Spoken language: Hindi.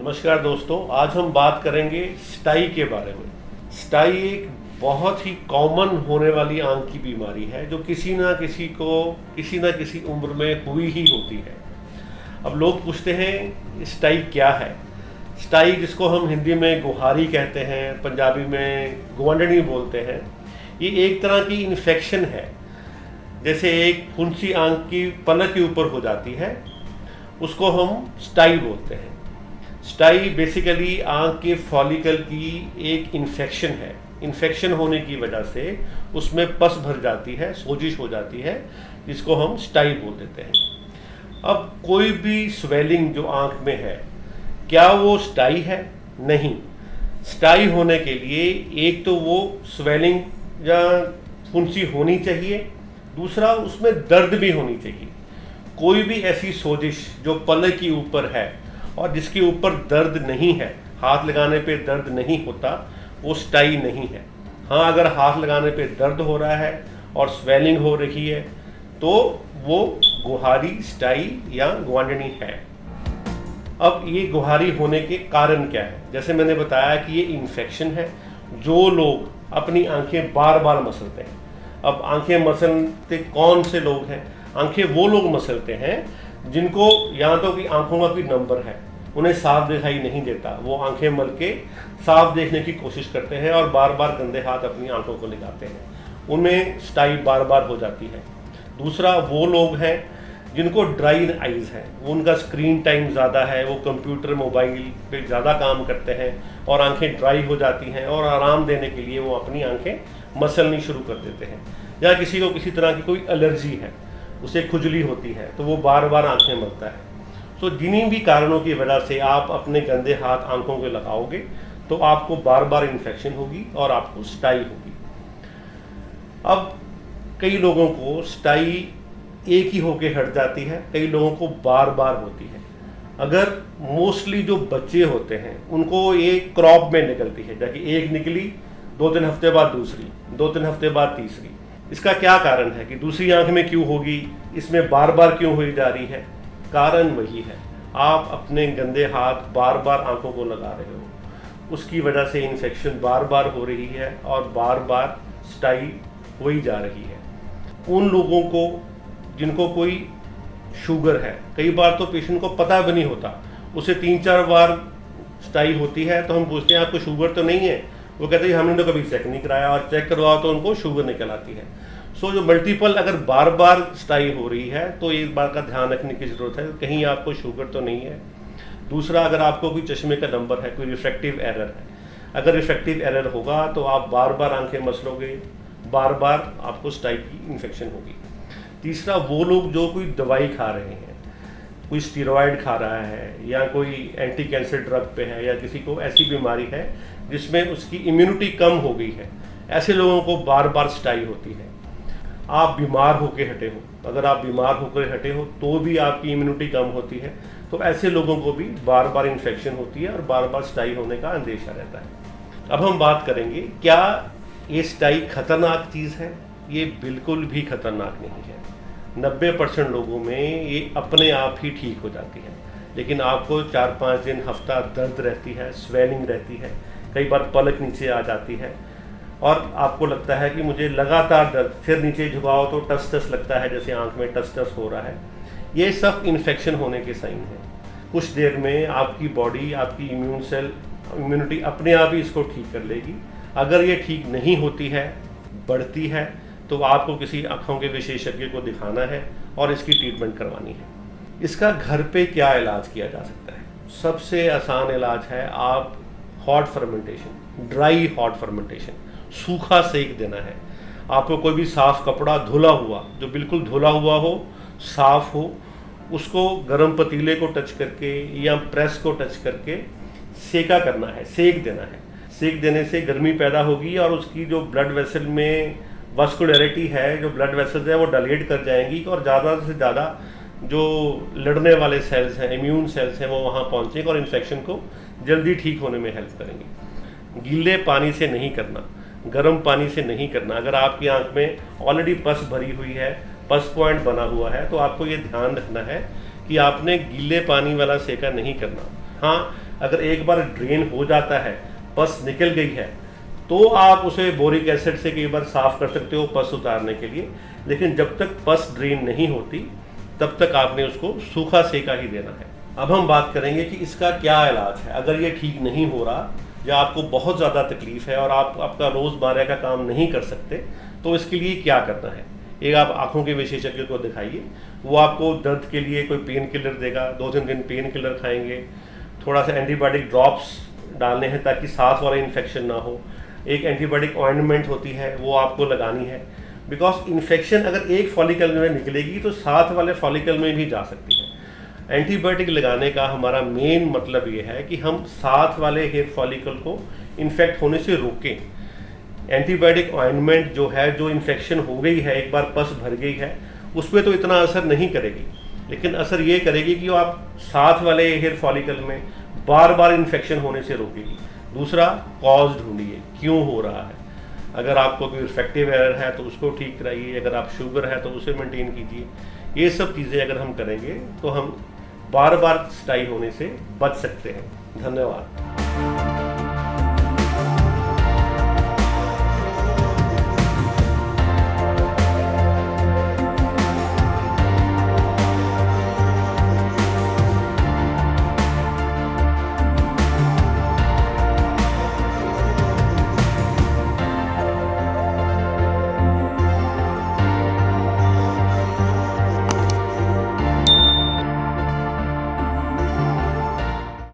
नमस्कार दोस्तों, आज हम बात करेंगे स्टाई के बारे में। स्टाई एक बहुत ही कॉमन होने वाली आंख की बीमारी है जो किसी ना किसी को किसी ना किसी उम्र में हुई ही होती है। अब लोग पूछते हैं स्टाई क्या है। स्टाई, जिसको हम हिंदी में गुहारी कहते हैं, पंजाबी में गुआंढनी बोलते हैं, ये एक तरह की इन्फेक्शन है। जैसे एक फुंसी आंख की पलक के ऊपर हो जाती है, उसको हम स्टाई बोलते हैं। स्टाई बेसिकली आंख के फॉलिकल की एक इन्फेक्शन है। इन्फेक्शन होने की वजह से उसमें पस भर जाती है, सोजिश हो जाती है, जिसको हम स्टाई बोल देते हैं। अब कोई भी स्वेलिंग जो आंख में है, क्या वो स्टाई है? नहीं। स्टाई होने के लिए एक तो वो स्वेलिंग या फुंसी होनी चाहिए, दूसरा उसमें दर्द भी होनी चाहिए। कोई भी ऐसी सोजिश जो पलक के ऊपर है और जिसके ऊपर दर्द नहीं है, हाथ लगाने पे दर्द नहीं होता, वो स्टाई नहीं है। हाँ, अगर हाथ लगाने पे दर्द हो रहा है और स्वेलिंग हो रही है तो वो गुहारी, स्टाई या गुआंढनी है। अब ये गुहारी होने के कारण क्या है? जैसे मैंने बताया कि ये इन्फेक्शन है। जो लोग अपनी आंखें बार बार मसलते हैं, अब आंखें मसलते कौन से लोग हैं? आंखें वो लोग मसलते हैं जिनको यहाँ तो कि आंखों का कोई नंबर है, उन्हें साफ दिखाई नहीं देता, वो आंखें मल के साफ देखने की कोशिश करते हैं और बार बार गंदे हाथ अपनी आंखों को लगाते हैं, उनमें स्टाई बार बार हो जाती है। दूसरा वो लोग हैं जिनको ड्राई आइज़ है, उनका स्क्रीन टाइम ज़्यादा है, वो कंप्यूटर मोबाइल पे ज़्यादा काम करते हैं और आंखें ड्राई हो जाती हैं और आराम देने के लिए वो अपनी आंखें मसलनी शुरू कर देते हैं। या किसी को किसी तरह की कोई एलर्जी है, उसे खुजली होती है तो वो बार बार आंखें मलता है। तो जिन्हीं भी कारणों की वजह से आप अपने गंदे हाथ आंखों को लगाओगे तो आपको बार बार इन्फेक्शन होगी और आपको स्टाई होगी। अब कई लोगों को स्टाई एक ही होके हट जाती है, कई लोगों को बार बार होती है। अगर मोस्टली जो बच्चे होते हैं उनको ये क्रॉप में निकलती है, जबकि एक निकली 2-3 हफ्ते बाद दूसरी, 2-3 हफ्ते बाद तीसरी। इसका क्या कारण है कि दूसरी आंख में क्यों होगी, इसमें बार बार क्यों हुई जा रही है? कारण वही है, आप अपने गंदे हाथ बार बार आंखों को लगा रहे हो, उसकी वजह से इन्फेक्शन बार बार हो रही है और बार बार स्टाई हो ही जा रही है। उन लोगों को जिनको कोई शुगर है, कई बार तो पेशेंट को पता भी नहीं होता, उसे 3-4 बार स्टाई होती है तो हम पूछते हैं आपको शुगर तो नहीं है? वो कहते हैं हमने तो कभी चेक नहीं कराया, और चेक करवाओ तो उनको शुगर निकल आती है। सो जो मल्टीपल अगर बार बार स्टाई हो रही है तो एक बात का ध्यान रखने की ज़रूरत है, कहीं आपको शुगर तो नहीं है। दूसरा, अगर आपको कोई चश्मे का नंबर है, कोई रिफ्रैक्टिव एरर है, अगर रिफ्रैक्टिव एरर होगा तो आप बार बार आंखें मसलोगे, बार बार आपको स्टाई की इन्फेक्शन होगी। तीसरा, वो लोग जो कोई दवाई खा रहे हैं, कोई स्टीरॉयड खा रहा है या कोई एंटी कैंसर ड्रग पे है, या किसी को ऐसी बीमारी है जिसमें उसकी इम्यूनिटी कम हो गई है, ऐसे लोगों को बार बार स्टाई होती है। आप बीमार होकर हटे हो, अगर आप बीमार होकर हटे हो तो भी आपकी इम्यूनिटी कम होती है, तो ऐसे लोगों को भी बार बार इन्फेक्शन होती है और बार बार स्टाई होने का अंदेशा रहता है। अब हम बात करेंगे, क्या ये स्टाई खतरनाक चीज़ है? ये बिल्कुल भी खतरनाक नहीं है। 90% लोगों में ये अपने आप ही ठीक हो जाती है, लेकिन आपको 4-5 दिन, हफ्ता दर्द रहती है, स्वेलिंग रहती है, कई बार पलक नीचे आ जाती है और आपको लगता है कि मुझे लगातार दर्द, फिर नीचे झुकाओ तो टस टस लगता है, जैसे आंख में टस टस हो रहा है। ये सब इन्फेक्शन होने के साइन है। कुछ देर में आपकी बॉडी, आपकी इम्यूनिटी अपने आप ही इसको ठीक कर लेगी। अगर ये ठीक नहीं होती है, बढ़ती है, तो आपको किसी आँखों के विशेषज्ञ को दिखाना है और इसकी ट्रीटमेंट करवानी है। इसका घर पे क्या इलाज किया जा सकता है? सबसे आसान इलाज है, आप hot fermentation, dry hot fermentation, सूखा सेक देना है। आपको कोई भी साफ कपड़ा धुला हुआ, जो बिल्कुल धुला हुआ हो, साफ हो, उसको गर्म पतीले को टच करके या प्रेस को टच करके सेका करना है, सेक देना है। सेक देने से गर्मी पैदा होगी और उसकी जो ब्लड वेसल में वास्कुलरिटी है, जो ब्लड वेसल्स है, वो डायलेट कर जाएंगी और ज़्यादा से ज़्यादा जो लड़ने वाले सेल्स हैं, इम्यून सेल्स हैं, वो वहाँ पहुँचेंगे और इन्फेक्शन को जल्दी ठीक होने में हेल्प करेंगे। गीले पानी से नहीं करना, गर्म पानी से नहीं करना। अगर आपकी आंख में ऑलरेडी पस भरी हुई है, पस पॉइंट बना हुआ है, तो आपको ये ध्यान रखना है कि आपने गीले पानी वाला सेका नहीं करना। हाँ, अगर एक बार ड्रेन हो जाता है, पस निकल गई है, तो आप उसे बोरिक एसिड से कई बार साफ कर सकते हो पस उतारने के लिए। लेकिन जब तक पस ड्रेन नहीं होती तब तक आपने उसको सूखा सेका ही देना है। अब हम बात करेंगे कि इसका क्या इलाज है। अगर ये ठीक नहीं हो रहा या आपको बहुत ज़्यादा तकलीफ है और आपका रोज़मर्रा का काम नहीं कर सकते, तो इसके लिए क्या करना है। एक आप आँखों के विशेषज्ञ को दिखाइए, वो आपको दर्द के लिए कोई पेन किलर देगा, 2-3 दिन पेन किलर खाएंगे, थोड़ा सा एंटीबायोटिक ड्रॉप्स डालने हैं ताकि सांस वाला इन्फेक्शन ना हो। एक एंटीबायोटिक ऑइंटमेंट होती है, वो आपको लगानी है, बिकॉज इन्फेक्शन अगर एक फॉलिकल में निकलेगी तो साथ वाले फॉलिकल में भी जा सकती है। एंटीबायोटिक लगाने का हमारा मेन मतलब ये है कि हम साथ वाले हेयर फॉलिकल को इन्फेक्ट होने से रोकें। एंटीबायोटिक ऑइंटमेंट जो है, जो इन्फेक्शन हो गई है, एक बार पस भर गई है, उस पर तो इतना असर नहीं करेगी, लेकिन असर ये करेगी कि आप साथ वाले हेयर फॉलिकल में बार बार इन्फेक्शन होने से रोकेगी। दूसरा, कॉज ढूंढिए, क्यों हो रहा है। अगर आपको कोई रिफ्रैक्टिव एरर है तो उसको ठीक कराइए, अगर आप शुगर है तो उसे मेंटेन कीजिए। ये सब चीज़ें अगर हम करेंगे तो हम बार बार स्टाई होने से बच सकते हैं। धन्यवाद।